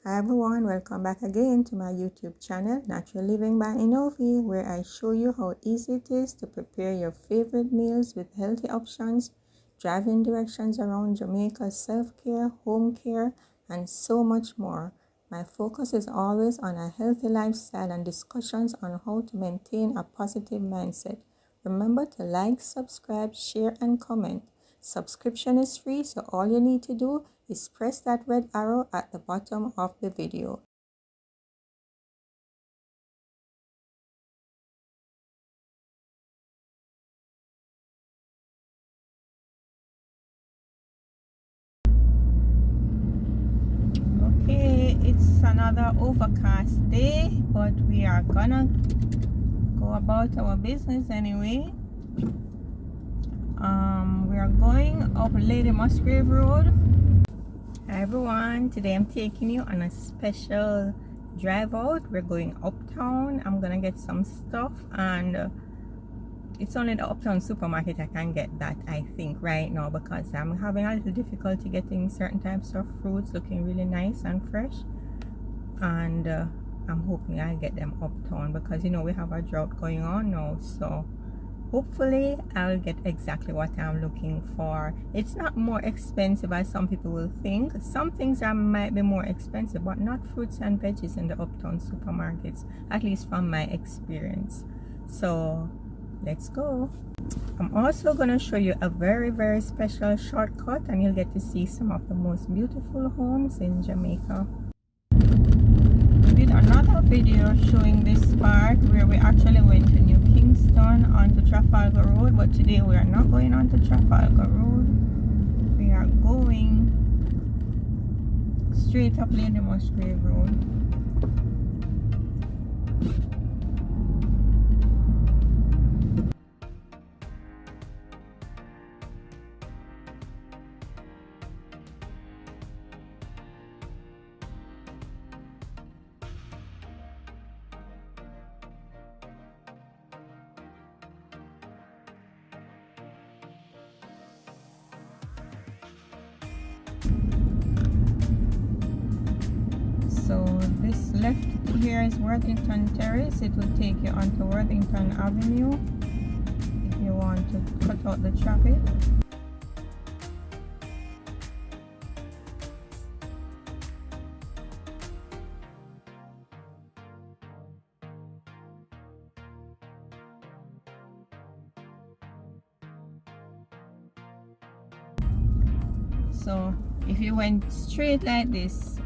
Hi everyone, welcome back again to my YouTube channel, Natural Living by Enovi, where I show you how easy it is to prepare your favorite meals with healthy options, driving directions around Jamaica, self-care, home care, and so much more. My focus is always on a healthy lifestyle and discussions on how to maintain a positive mindset. Remember to like, subscribe, share, and comment. Subscription is free, so all you need to do is press that red arrow at the bottom of the video. Okay, it's another overcast day, but we are gonna go about our business anyway. We are going up Lady Musgrave Road. Hi everyone, today I'm taking you on a special drive out. We're going uptown. I'm gonna get some stuff, and it's only the uptown supermarket I can get that, I think, right now, because I'm having a little difficulty getting certain types of fruits looking really nice and fresh, and I'm hoping I'll get them uptown because you know we have a drought going on now, so hopefully I'll get exactly what I'm looking for. It's not more expensive as some people will think. Some things might be more expensive, but not fruits and veggies in the uptown supermarkets, at least from my experience. So let's go. I'm also going to show you a very special shortcut, and you'll get to see some of the most beautiful homes in Jamaica. Did another video showing this part where we actually went to New Kingston onto Trafalgar Road, but today we are not going onto Trafalgar Road. We are going straight up Lady Musgrave Road. So this left here is Worthington Terrace. It will take you onto Worthington Avenue if you want to cut out the traffic. So if you went straight like this,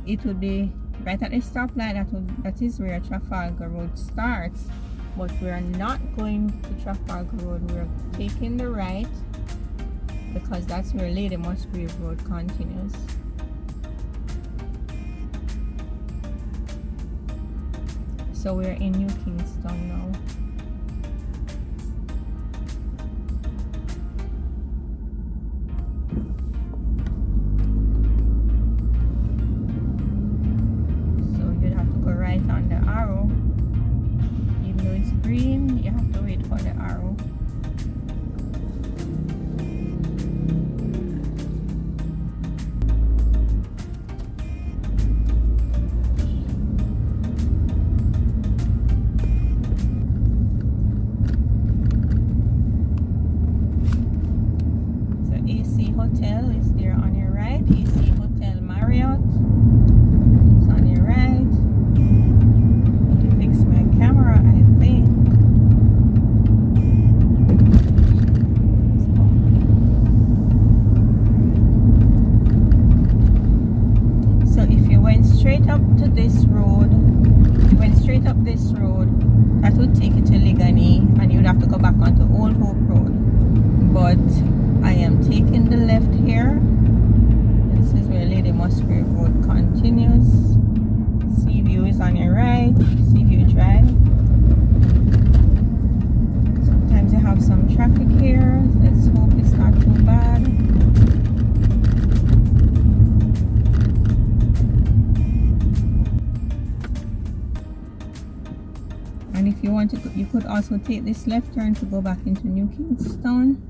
it would be right at the stoplight. That is where Trafalgar Road starts, but we are not going to Trafalgar Road. We're taking the right because that's where Lady Musgrave Road continues. So we're in New Kingston now. On the arrow, even though it's green, you have to wait for the arrow. So AC Hotel is there on your right. AC Hotel Marriott is on your right. Camera, I think. So if you went straight up to this road, that would take you to Ligani, and you'd have to go back onto Old Hope Road. But I am taking the left here. This is where Lady Musgrave Road continues. Seaview is on your right. Seaview Drive. Sometimes you have some traffic here. Let's hope it's not too bad. And if you want to, you could also take this left turn to go back into New Kingston.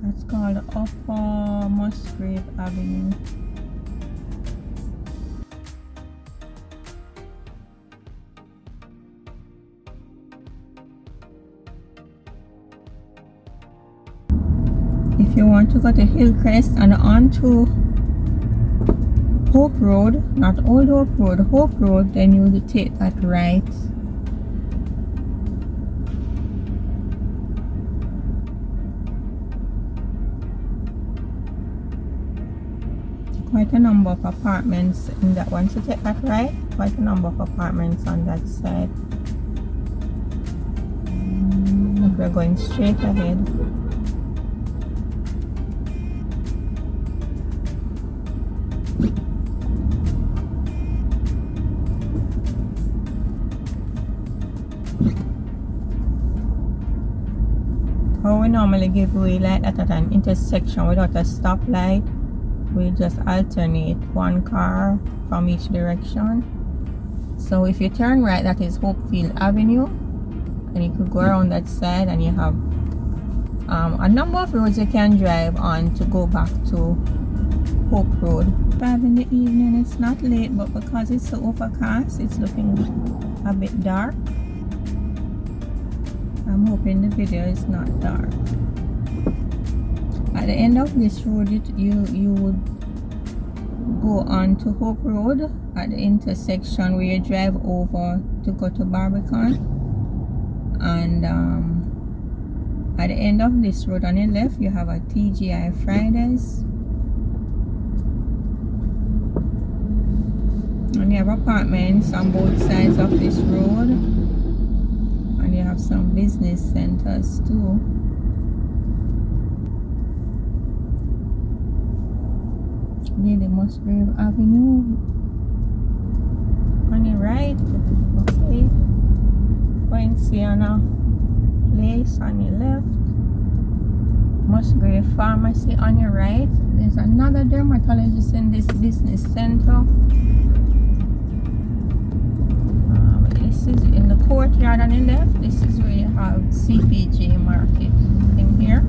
That's called Upper Musgrave Avenue. If you want to go to Hillcrest and on to Hope Road, not Old Hope Road, Hope Road, then you will take that right. Quite a number of apartments in that one, so take that right. Quite a number of apartments on that side. We're going straight ahead. How we normally give way like that at an intersection without a stoplight, we just alternate one car from each direction. So if you turn right, that is Hopefield Avenue, and you could go around that side, and you have a number of roads you can drive on to go back to Hope Road. 5 in the evening, it's not late, but because it's so overcast, it's looking a bit dark. I'm hoping the video is not dark. At the end of this road, you would go on to Hope Road at the intersection where you drive over to go to Barbican. And at the end of this road on your left, you have a TGI Fridays. And you have apartments on both sides of this road. And you have some business centers too. Lady Musgrave Avenue on your right. Okay. Going Sienna Place on your left. Musgrave Pharmacy on your right. There's another dermatologist in this business center. This is in the courtyard on your left. This is where you have CPG Market in here.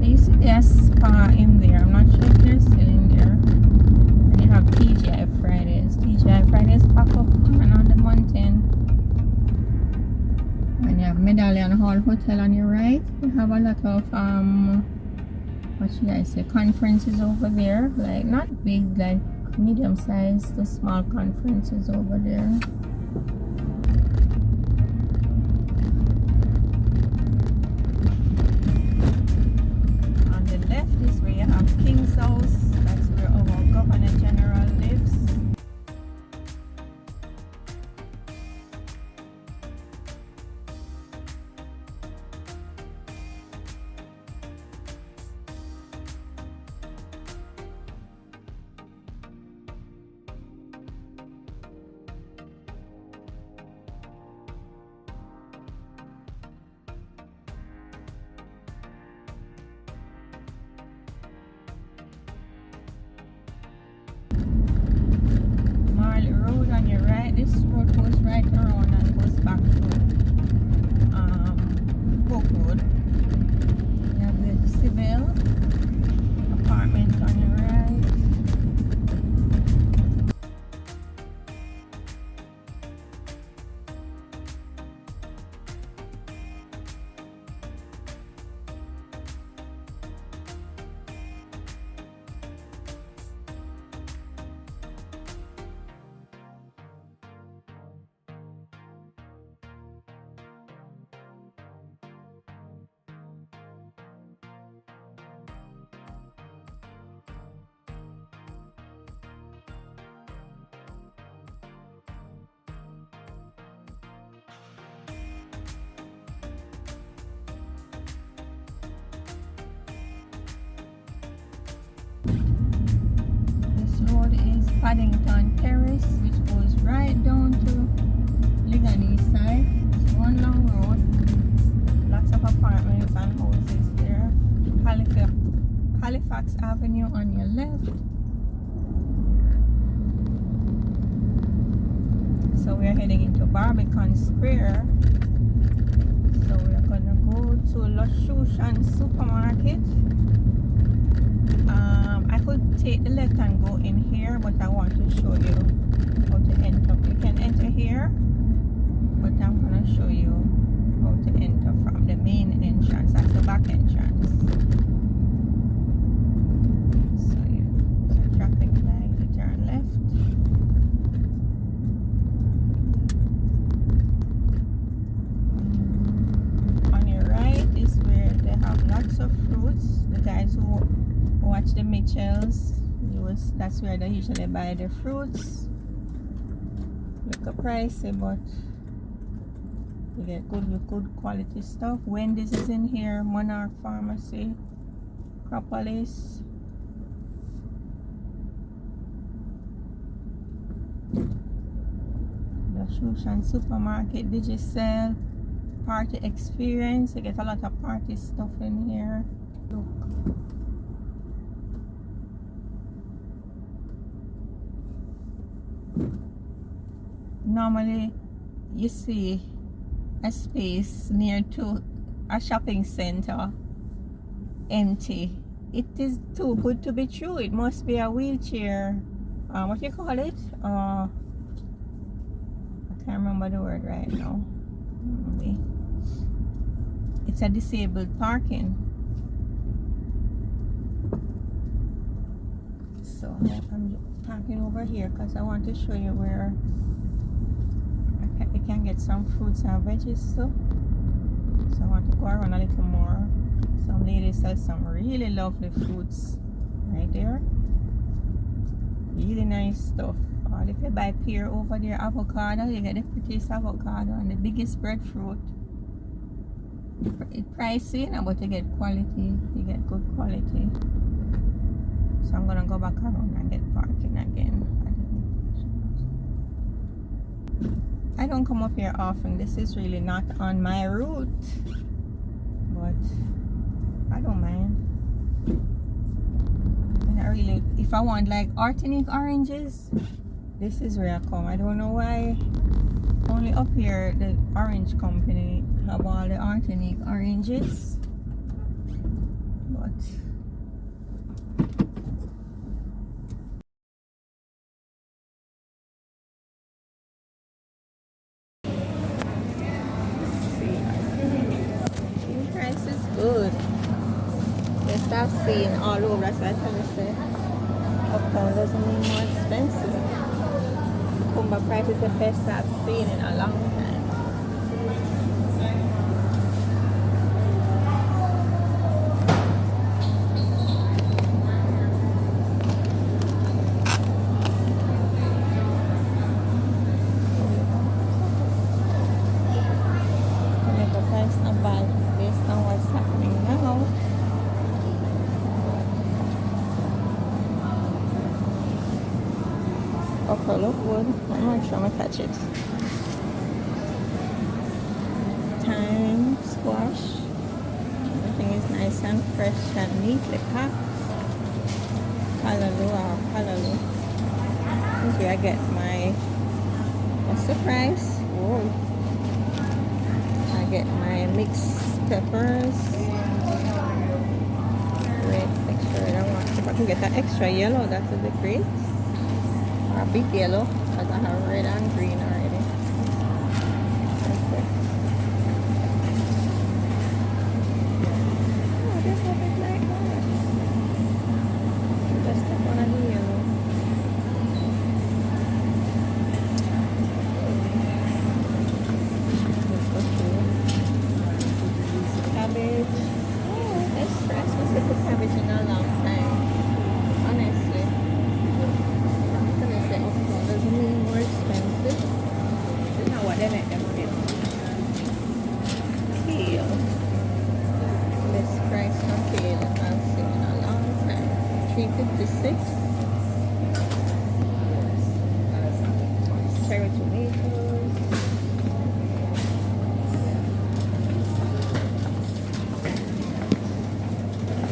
You see there's spa in there. I'm not sure if they're still in there. And you have TGI Fridays. TGI Fridays pack up on the mountain. And you have Medallion Hall Hotel on your right. You have a lot of what should I say, conferences over there. Like not big, like medium sized to small conferences over there. Is where you have King's House. That's where our Governor General lives. This road goes right around and goes back to Hope Road. You have the Civil apartment on your right. Road is Paddington Terrace, which goes right down to Ligani side. It's one long road, lots of apartments and houses there. Halifax Avenue on your left. So we're heading into Barbican Square. So we're gonna go to Lushushan Supermarket. I could take the left and go in here, but I want to show you how to enter. You can enter here, but I'm gonna show you how to enter from the main entrance. That's the back entrance. watch the Mitchells. That's where they usually buy the fruits. Look at pricey, but you get good quality stuff. Wendy's is in here, Monarch Pharmacy, Cropolis. The Shushan Supermarket, Digicel, Party Experience. You get a lot of party stuff in here. Look. Normally you see a space near to a shopping center empty. It is too good to be true. It must be a wheelchair, what do you call it? I can't remember the word right now. Maybe. It's a disabled parking. So I'm parking over here because I want to show you where we can get some fruits and veggies too. So I want to go around a little more. Some ladies sell some really lovely fruits right there. Really nice stuff. Or if you buy pear over there, avocado, you get the prettiest avocado and the biggest breadfruit. It's pricey, but you get quality. You get good quality. So I'm gonna go back around and get parking again. I don't come up here often. This is really not on my route, but I don't mind. And I really, if I want like Artenic oranges, this is where I come. I don't know why only up here the orange company have all the Artenic oranges, but good. They start seeing all over. That's why I tell you, say, uptown doesn't mean more expensive. Kumba price is the best I've seen in a long time. The price not bad based on what's happening now. Okay, look good. I'm not sure I'm gonna catch it. Thyme squash. Everything is nice and fresh and neatly packed. Callaloo. Okay, I get my, what's the price? Whoa. I get my mixed peppers. Red, extra red. I want, if I can get that extra yellow, that would be great. Or a big yellow, because I have red and green already. Perfect. Oh, they have it like that. Just step on the yellow. Cabbage. Oh, that's fresh. I haven't put cabbage in a long time. Honestly. Doesn't mean more expensive. That's not what they make them do. Kale. This price for kale I've seen in a long time. $3.56. Cherry tomatoes.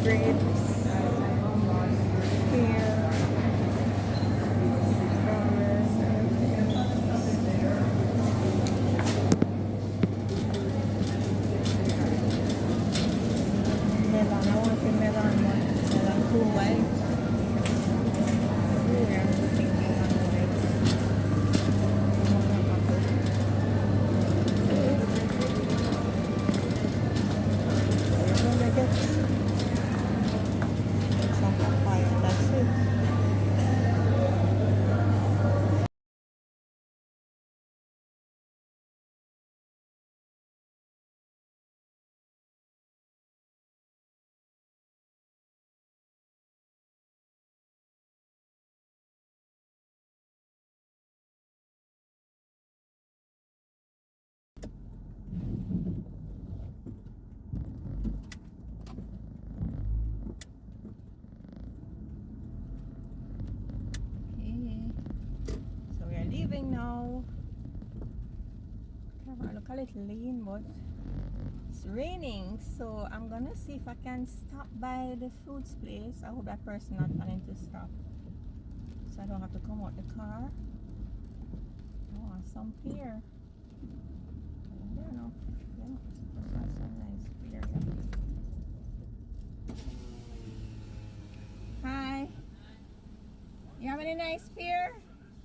Grapes. Pear. a little lean, but it's raining, so I'm gonna see if I can stop by the fruits place. I hope that person not planning to stop, so I don't have to come out the car. Oh, some pear. I don't know. Yeah, that's some nice pear. Hi. You have any nice pear?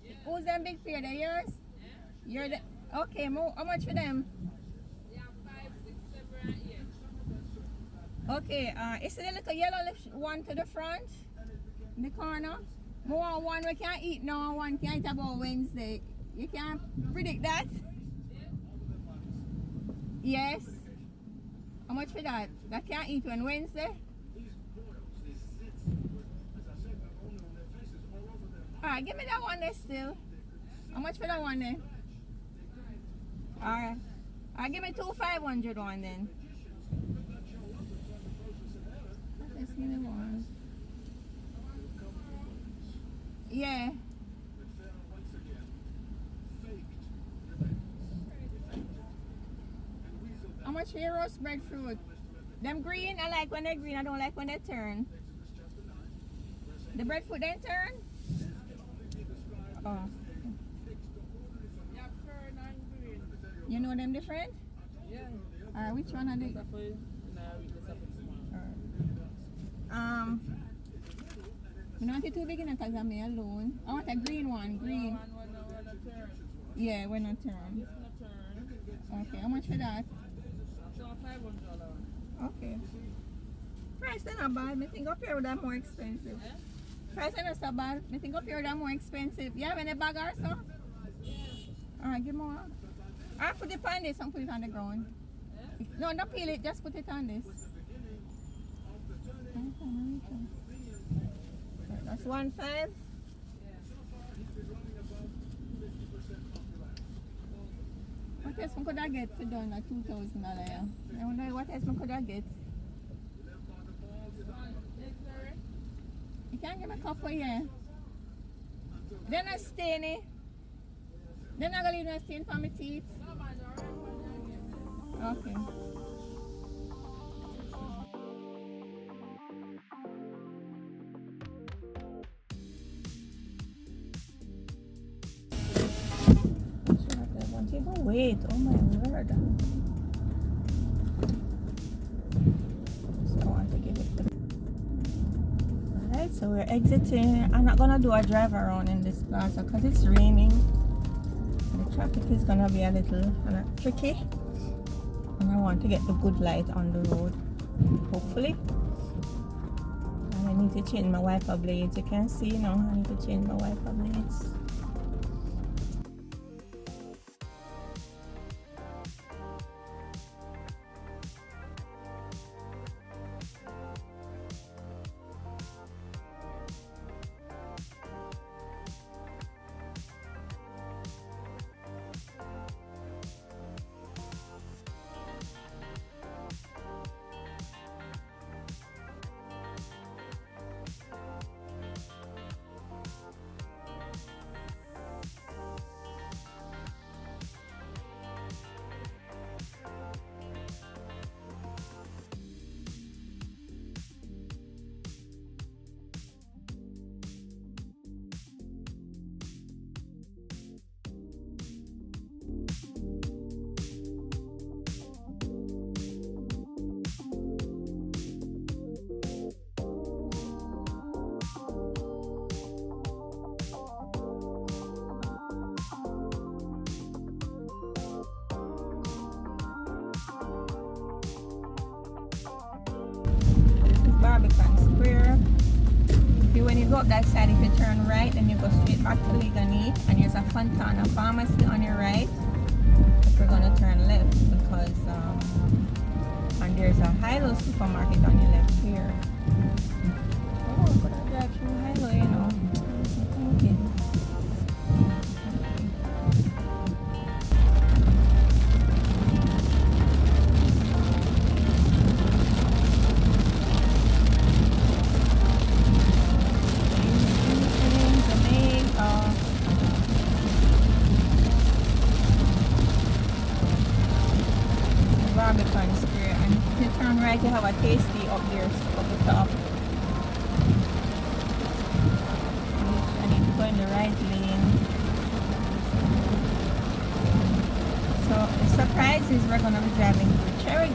Yeah. Who's them big pear? They're yours? Yeah. You're the okay. How much for them? Yeah, 5, 6, 7, 8. Okay. Is the little yellow one to the front, in the corner? More one we can't eat now. One can't eat about Wednesday. You can't predict that. Yes. How much for that? That can't eat on Wednesday. Alright, give me that one there still. How much for that one then? Alright. Alright, give me 2,500 one then. Let's give me one. Yeah. How much for your roast breadfruit? Them green, I like when they're green. I don't like when they turn. The breadfruit then turn? Oh. You know them different? Yeah. Alright, which one are they? You don't want it too big because I'm me alone. I want a green one, green. Yeah, we're not turn. Okay, how much for that? Okay. Price is not bad. I think up here that more expensive. Price is not so bad. I think up here that more expensive. You have any bag or so? Alright, give more. I'll put it on this and put it on the ground. No, don't peel it, just put it on this. That's 1.5. What else could I get for done at $2,000? I wonder what else could I get. You can't give me a couple here. They're not stainy. They're not gonna leave no stain for my teeth. Okay. Wait, oh my word. So I want to give it. Alright, so we're exiting. I'm not gonna do a drive around in this plaza because it's raining. The traffic is gonna be a little tricky. And I want to get the good light on the road. Hopefully. And I need to change my wiper blades. You can see, you know, I need to change my wiper blades. Barbican Square. When you go up that side, if you turn right, then you go straight back to Legany, and there's a Fontana Pharmacy on your right. But we're gonna turn left because and there's a Hilo supermarket on your left here. Oh, we're gonna drive through Hilo, you know. Okay.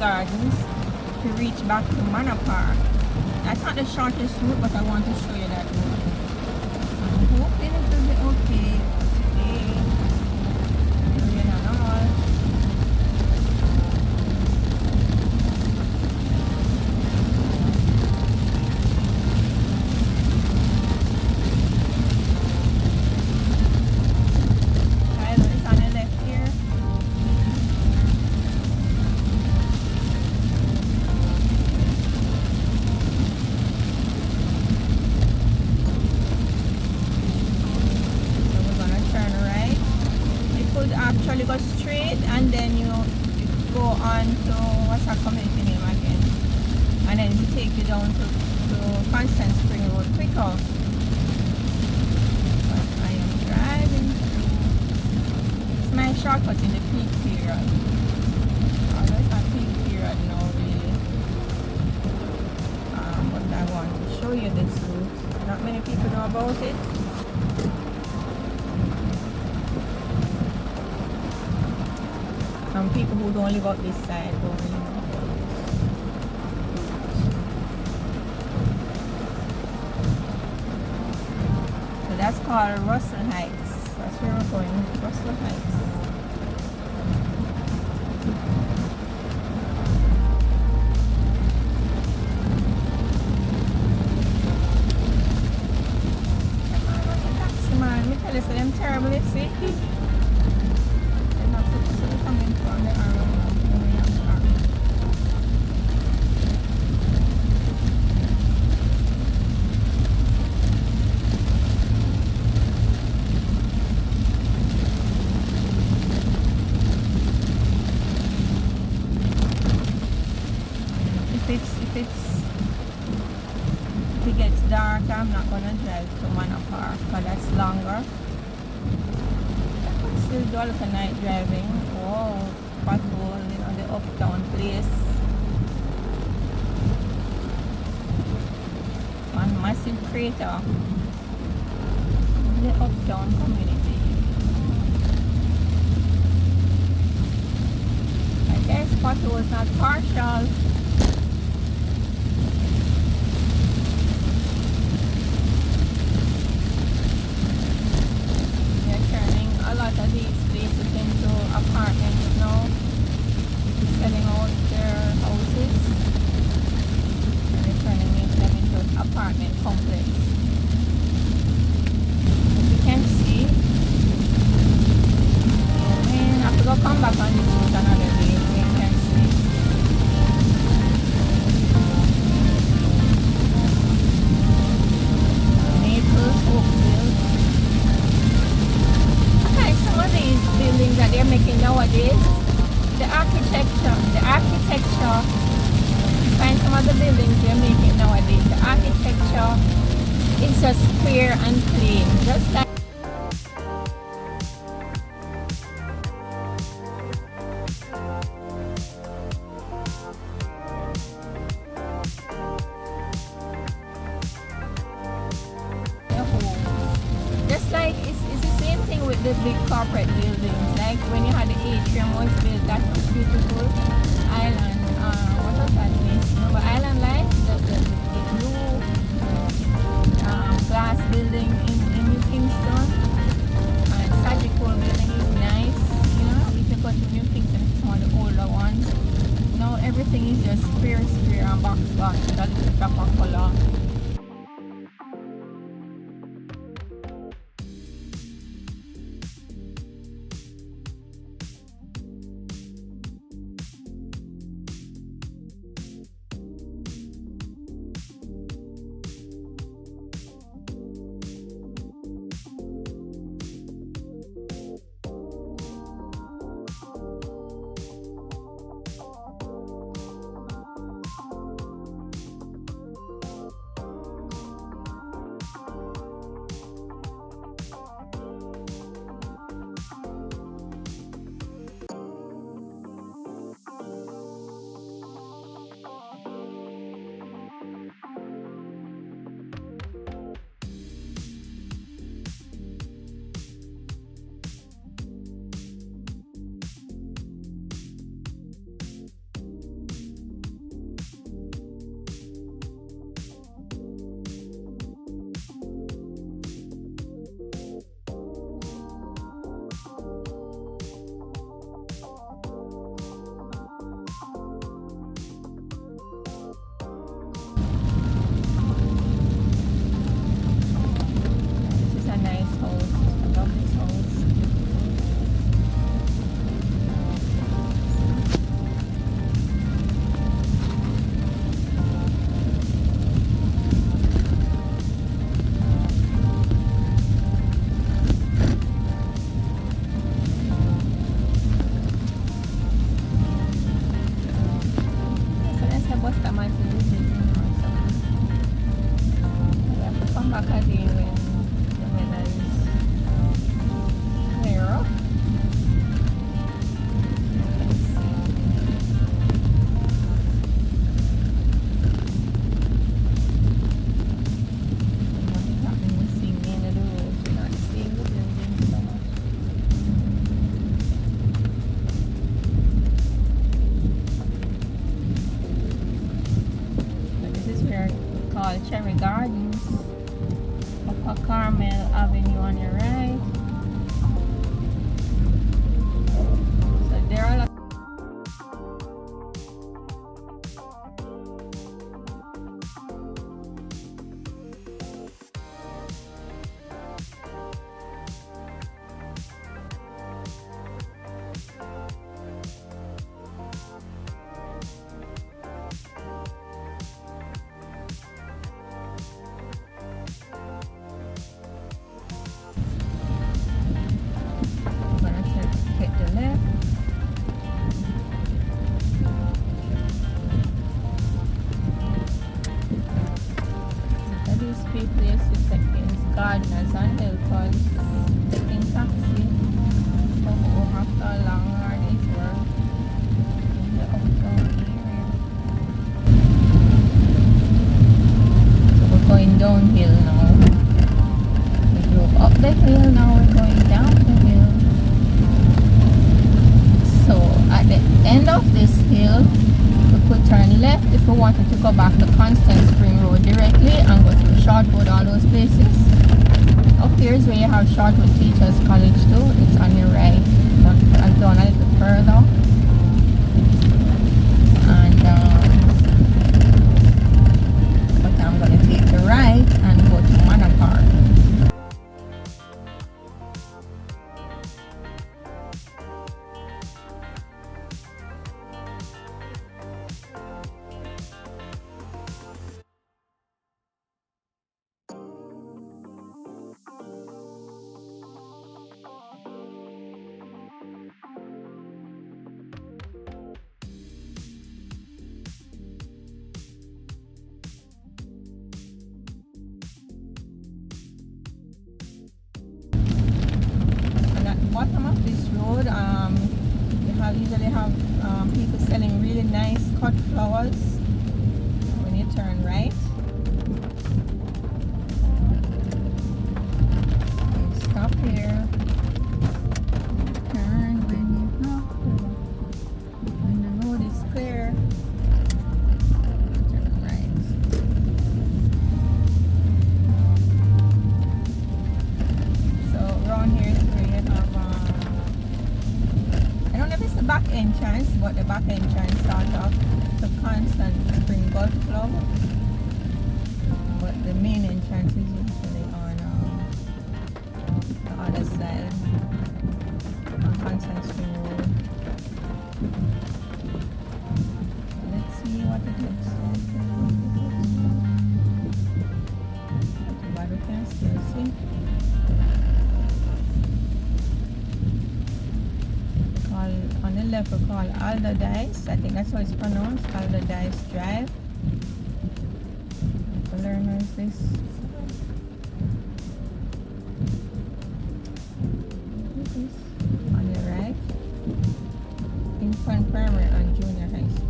Gardens to reach back to Manor Park. That's not the shortest route, but I want to show you that route. I'm hoping it will be okay today. Rain and all. It's on the left here. Actually go straight and then you go on to what's our community name again, and then it take you down to Constant Spring Road quicker. But I am driving through. It's my shortcut in the peak period. Although it's not peak period now really. But I want to show you this route. Not many people know about it. People who don't live up this side don't really know about this. So that's called Russell Heights. That's where we're going, Russell Heights. Come on, run your taxi, man. Me tell you, so them terrible, you see? Coming from the arrow if it gets dark, I'm not gonna drive to Manor Park because that's longer. Still do a lot of night driving. Wow, pothole, you know, the uptown place. One massive crater. The uptown community. I guess pothole is not partial. A lot of these places into apartments now, selling out their houses and they're turning them into apartment complex. As you can see, I have to go come back on this route another day. You can see. Naples, Oakville. Some of these buildings that they're making nowadays, the architecture, find some of the buildings they're making nowadays, the architecture is just square and plain, just like the big corporate buildings, like when you had the atrium was built, that was beautiful. Island, what was that place? Remember Island Life? The blue glass building in New Kingston. And Surgical building is nice. You know, if you go to New Kingston, it's one of the older ones. Now everything is just square and box with a little drop of color. back again when the weather is clearer. What is happening? We're seeing Manor Road. We're not seeing the buildings so much. But this is where we call Cherry Gardens. Upper Carmel Avenue on your right. So there are a lot. I'm gonna take the left. Look at these people used to take these gardeners and helpers taking taxi from home after a long day's work in the uptown area. So we're going downhill now. We drove up the hill, now we're going down the hill. So at the end of this hill, we could turn left if we wanted to go back to Kingston Spring Road directly and go through Shortwood, all those places. Up here is where you have Shortwood Teachers College too. It's on your right. I've gone a little further. And but I'm going to take the right and go to Manor Park. And at the bottom of this road, usually have people selling really nice cut flowers when you turn right. You stop here, turn when you have to. When the road is clear, turn right. So around here is where you have I don't know if it's the back entrance, but the back entrance sort of the Kingston Spring Golf Club. But the main entrance is usually on the other side on Kingston Spring Road. Let's see what it looks like. Barbican Square, see? On the left we call Alderdice. I think that's how it's pronounced, Alderdice Drive. What learner is this? What is this? On the right, infant primary and junior high school.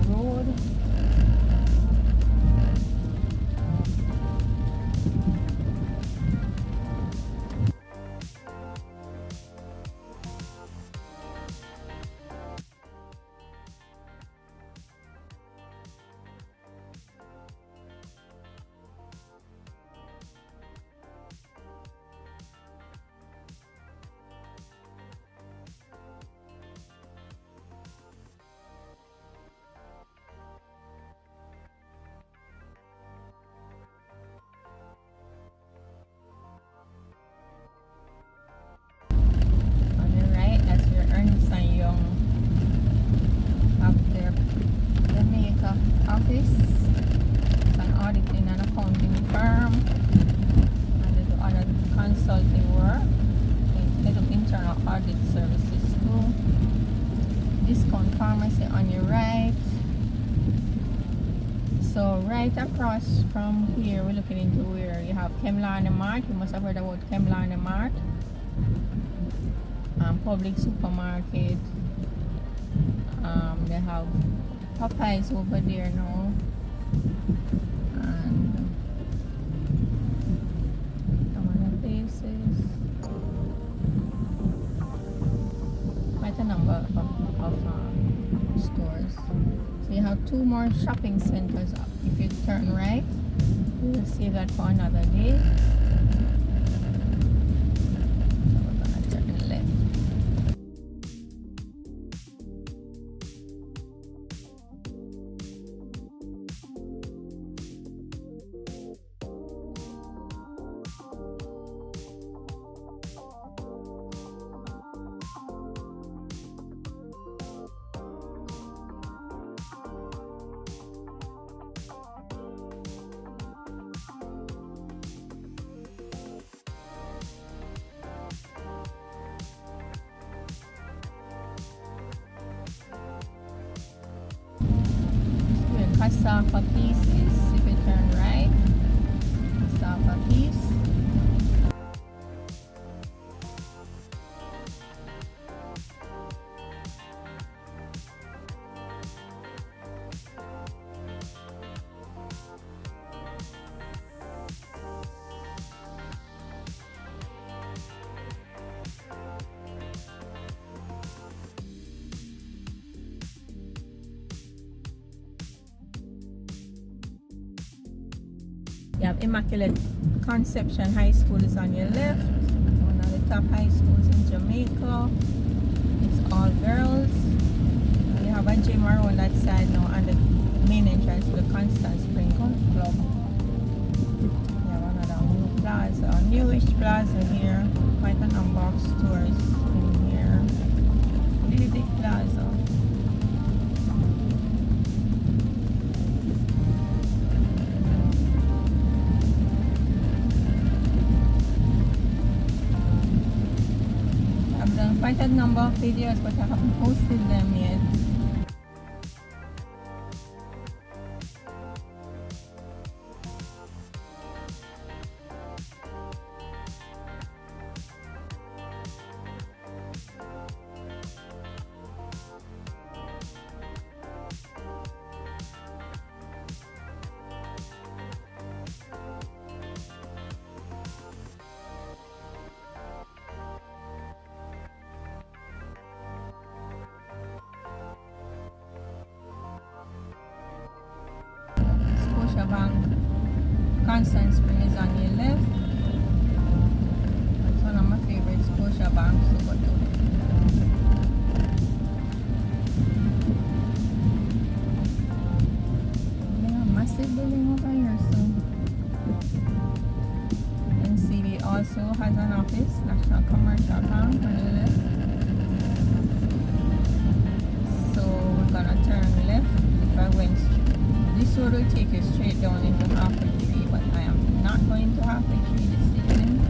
Road. discount pharmacy on your right. So right across from here, we're looking into where you have Kemlarney Mart. You must have heard about Kemlarney Mart. Public supermarket. They have Popeyes over there now. And some other places. Quite a number of stores. So you have two more shopping centers. If you turn right, we will save that for another day. So we're gonna turn left. Cassava pieces. If you turn right, cassava piece. You have Immaculate Conception High School is on your left. One of the top high schools in Jamaica. It's all girls. You have a gym around that side now, and the main entrance to the Constant Spring Golf Club. You have another new plaza, a newish plaza here. Quite a number of stores in here. Really big plaza. Quite a number of videos, but I haven't posted them yet. Bank. Constant Spring is on your left. That's one of my favorite Scotia banks to go to. Yeah, massive building over here, so. NCB also has an office, National Commercial Bank on the left. So we're gonna turn left. If I went straight. This road will take you straight down into Halfway Tree, but I am not going to Halfway Tree this evening.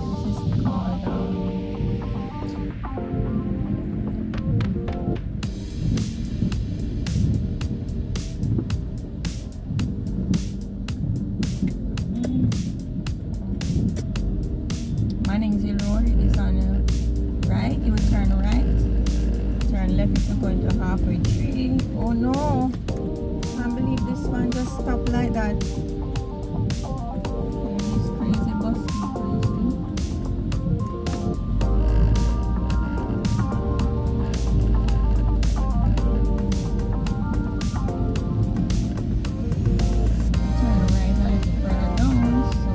This is called Road. It is on the right. You will turn right. Turn left if you're going to Halfway Tree. Oh no! I can't believe this one just stopped like that. These crazy bus people, you see. Turn right a little further down, so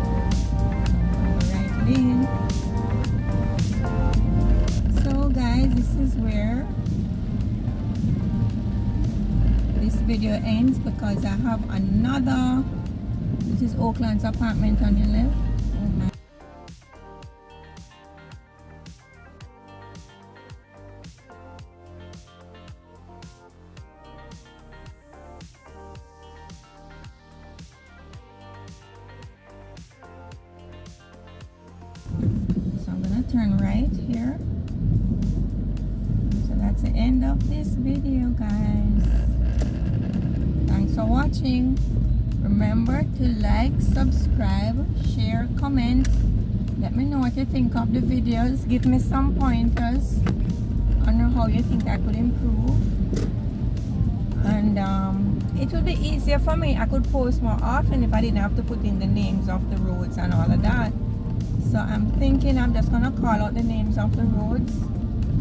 on the right lane. So guys, this is where this video ends, because I have another. This is Oakland's apartment on your left. Oh my. turn right here. So that's the end of this video, guys. Thanks for watching. Remember to like, subscribe, share, comment. Let me know what you think of the videos. Give me some pointers on how you think I could improve. And it would be easier for me. I could post more often if I didn't have to put in the names of the roads and all of that. So I'm thinking I'm just gonna call out the names of the roads,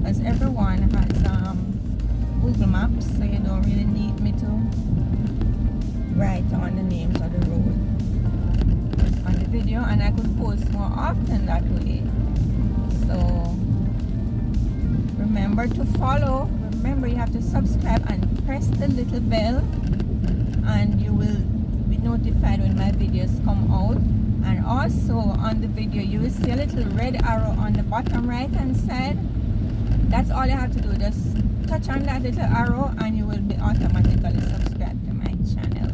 as everyone has Google Maps, so you don't really need me to write on the names of the road on the video, and I could post more often that way. So remember to follow. Remember, you have to subscribe and press the little bell, and you will be notified when my videos come out. And also on the video you will see a little red arrow on the bottom right hand side. That's all you have to do, just touch on that little arrow and you will be automatically subscribed to my channel.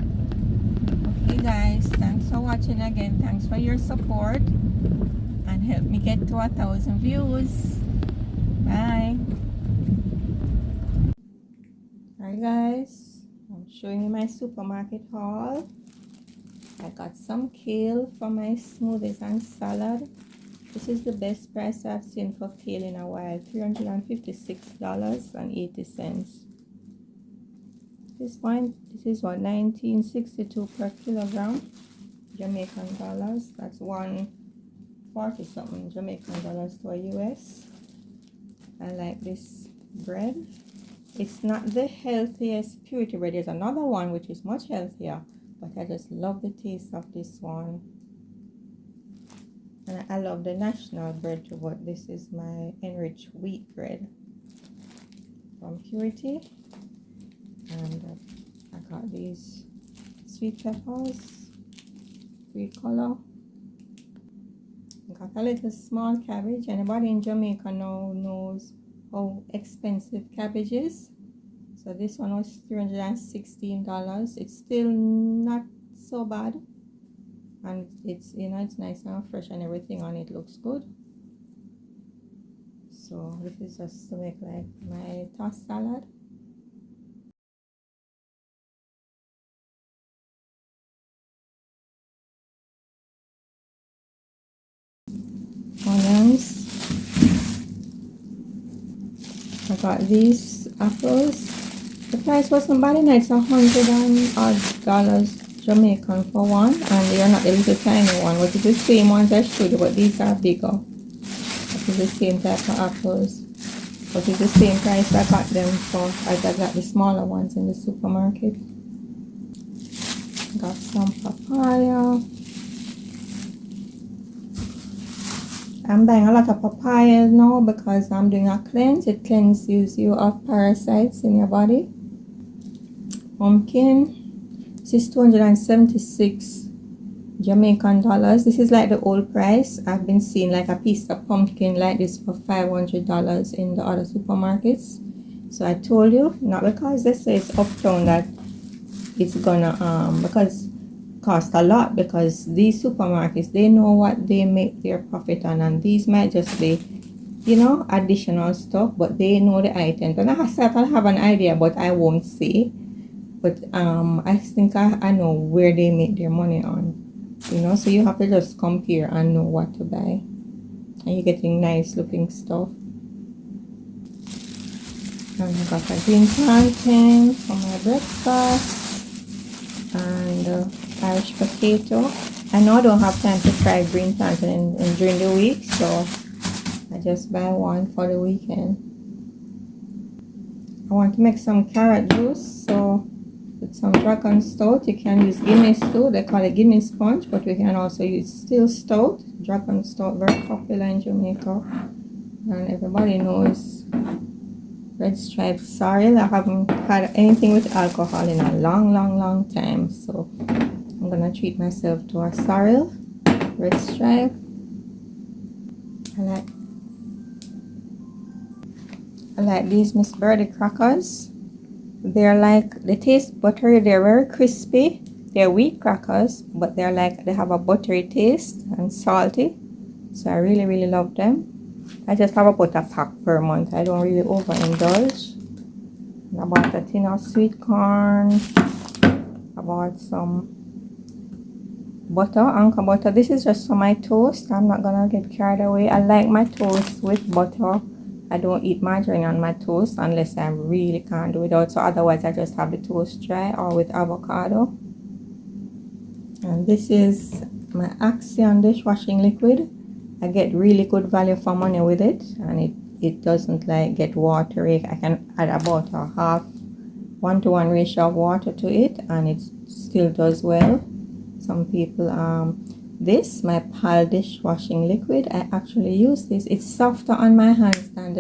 Okay guys, thanks for watching again. Thanks for your support and help me get to 1,000 views. Bye. Hi guys, I'm showing you my supermarket haul. I got some kale for my smoothies and salad. This is the best price I've seen for kale in a while, $356.80. This is what, 1962 per kilogram, Jamaican dollars. That's 140 something Jamaican dollars to a US. I like this bread. It's not the healthiest purity bread. There's another one which is much healthier, but I just love the taste of this one. And I love the national bread too, but this is my enriched wheat bread from Purity. And I got these sweet peppers, 3 color. I got a little small cabbage. Anybody in Jamaica now knows how expensive cabbage is. So this one was $316. It's still not so bad, and it's, you know, it's nice and fresh and everything on it looks good. So this is just to make like my tossed salad. Onions. I got these apples. The price wasn't bad, and it's $100 and odd Jamaican for one, and they are not the little tiny one, which is the same ones I showed you, but these are bigger. This is the same type of apples, but it's the same price I got them for as I got the smaller ones in the supermarket. Got some papaya. I'm buying a lot of papaya now because I'm doing a cleanse. It cleanses you of parasites in your body. Pumpkin. This is 276 Jamaican dollars. This is like the old price. I've been seeing like a piece of pumpkin like this for $500 in the other supermarkets. So I told you, not because they say it's uptown that it's gonna because cost a lot, because these supermarkets, they know what they make their profit on, and these might just be, you know, additional stuff, but they know the items. And I have an idea, but I won't say. But I think I know where they make their money on, you know. So you have to just compare and know what to buy, and you're getting nice looking stuff. And I got a green plantain for my breakfast, and Irish potato. I know I don't have time to fry green plantain during the week, so I just buy one for the weekend. I want to make some carrot juice, so with some dragon stout. You can use Guinness too. They call it Guinness punch, but we can also use still stout. Dragon stout, very popular in Jamaica, and everybody knows Red Stripe sorrel. I haven't had anything with alcohol in a long time, so I'm gonna treat myself to a sorrel, Red Stripe. I like these Miss Birdie crackers. They're like, they taste buttery. They're very crispy. They're wheat crackers, but they're like, they have a buttery taste and salty. So I really love them. I just have about a pack per month. I don't really overindulge. And I bought a tin of sweet corn. I bought some butter, anchor butter. This is just for my toast. I'm not gonna get carried away. I like my toast with butter. I don't eat margarine on my toast unless I really can't do without. So otherwise I just have the toast dry or with avocado. And this is my Axion dishwashing liquid. I get really good value for money with it, and it doesn't like get watery. I can add about a half 1-to-1 ratio of water to it, and it still does well. Some people this my PAL dishwashing liquid, I actually use this. It's softer on my hands than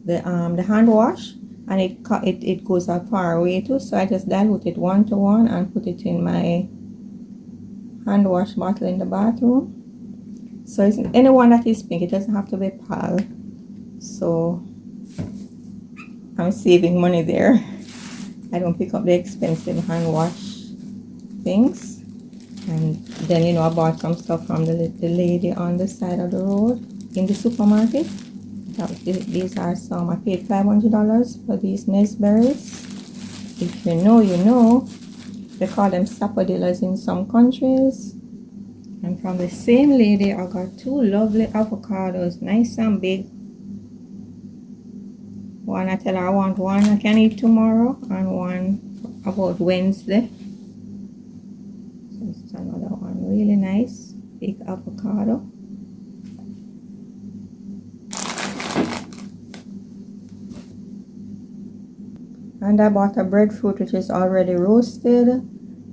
the hand wash, and it goes a far way too. So I just dilute it 1-to-1 and put it in my hand wash bottle in the bathroom. So it's anyone that is pink, it doesn't have to be PAL. So I'm saving money there. I don't pick up the expensive hand wash things. And then, you know, I bought some stuff from the lady on the side of the road in the supermarket. These are some. I paid $500 for these Nesberries. If you know, you know. They call them sapodillas in some countries. And from the same lady, I got 2 lovely avocados, nice and big. One, I tell her I want one I can eat tomorrow, and one about Wednesday. So it's another one, really nice, big avocado. And I bought a breadfruit which is already roasted.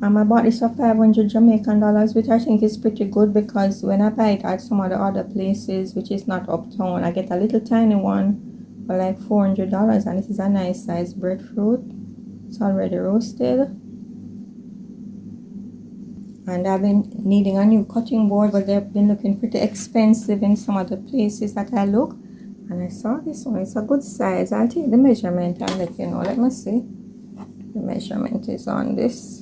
I bought this for 500 Jamaican dollars, which I think is pretty good, because when I buy it at some of the other places, which is not uptown, I get a little tiny one for like $400, and this is a nice size breadfruit. It's already roasted. And I've been needing a new cutting board, but they've been looking pretty expensive in some of the places that I look. And I saw this one. It's a good size. I'll take the measurement and let you know. Let me see. The measurement is on this.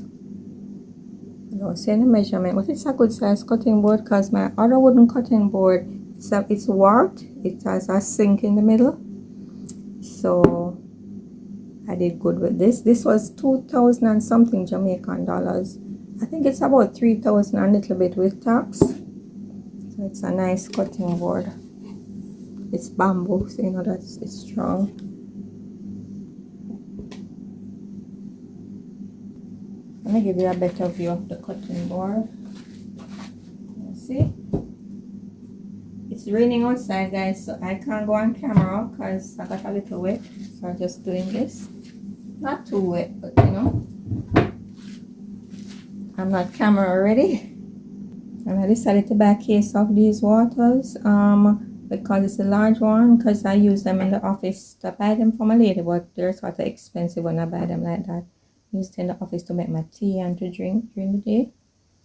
I don't see any measurement, but it's a good size cutting board, because my other wooden cutting board, it's warped. It has a sink in the middle. So I did good with this. This was 2,000 and something Jamaican dollars. I think it's about 3,000 and a little bit with tax. So it's a nice cutting board. It's bamboo, so you know that it's strong. Let me give you a better view of the cutting board. You see? It's raining outside, guys, so I can't go on camera because I got a little wet. So I'm just doing this. Not too wet, but you know, I'm not camera ready. And I decided to buy a case of these waters because it's a large one, because I use them in the office to buy them from a lady, but they're sort of expensive when I buy them like that. I use it in the office to make my tea and to drink during the day,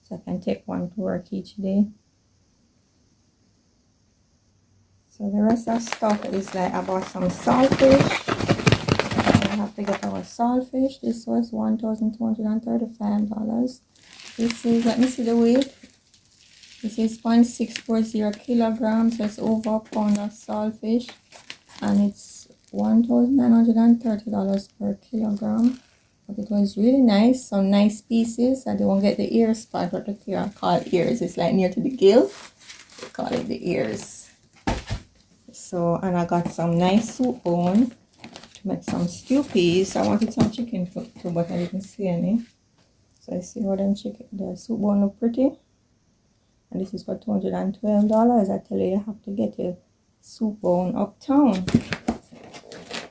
so I can take one to work each day. So the rest of stuff is like, I bought some saltfish. I have to get our saltfish. This was $1,235. This is, let me see the weight. This is 0.640 kilograms. So it's over a pound of saltfish, and it's $1,930 per kilogram. But it was really nice. Some nice pieces. I don't get the ear spot, what they are called ears. It's like near to the gill. They call it the ears. So, and I got some nice soup bone to make some stew peas. I wanted some chicken too, but I didn't see any. So I see how them chicken, the soup bone look pretty. And this is for $212. I tell you, you have to get a soup bone uptown.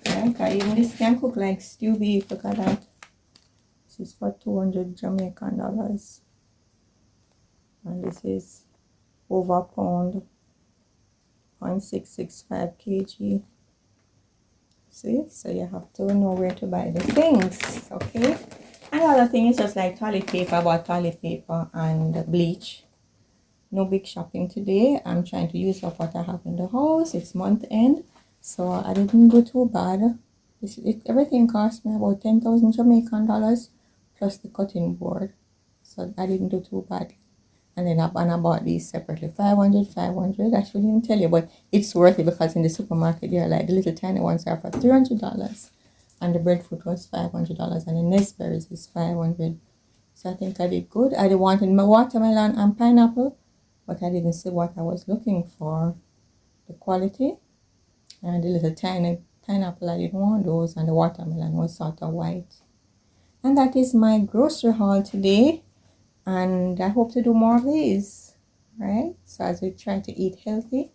Yeah, even this can cook like stew beef. Look at that. This is for 200 Jamaican dollars. And this is over a pound. 0.665 kg. See, so you have to know where to buy the things, okay? Another thing is just like toilet paper. I bought toilet paper and bleach. No big shopping today. I'm trying to use up what I have in the house. It's month end, so I didn't do too bad. Everything cost me about 10,000 Jamaican dollars plus the cutting board, so I didn't do too bad. And then I bought these separately, 500, 500. I shouldn't even tell you, but it's worth it because in the supermarket they're like the little tiny ones are for $300, and the breadfruit was $500, and the nestberries is 500. So I think I did good. I wanted my watermelon and pineapple, but I didn't see what I was looking for, the quality. And the little tiny pineapple, I didn't want those, and the watermelon was sort of white. And that is my grocery haul today, and I hope to do more of these, right? So as we try to eat healthy,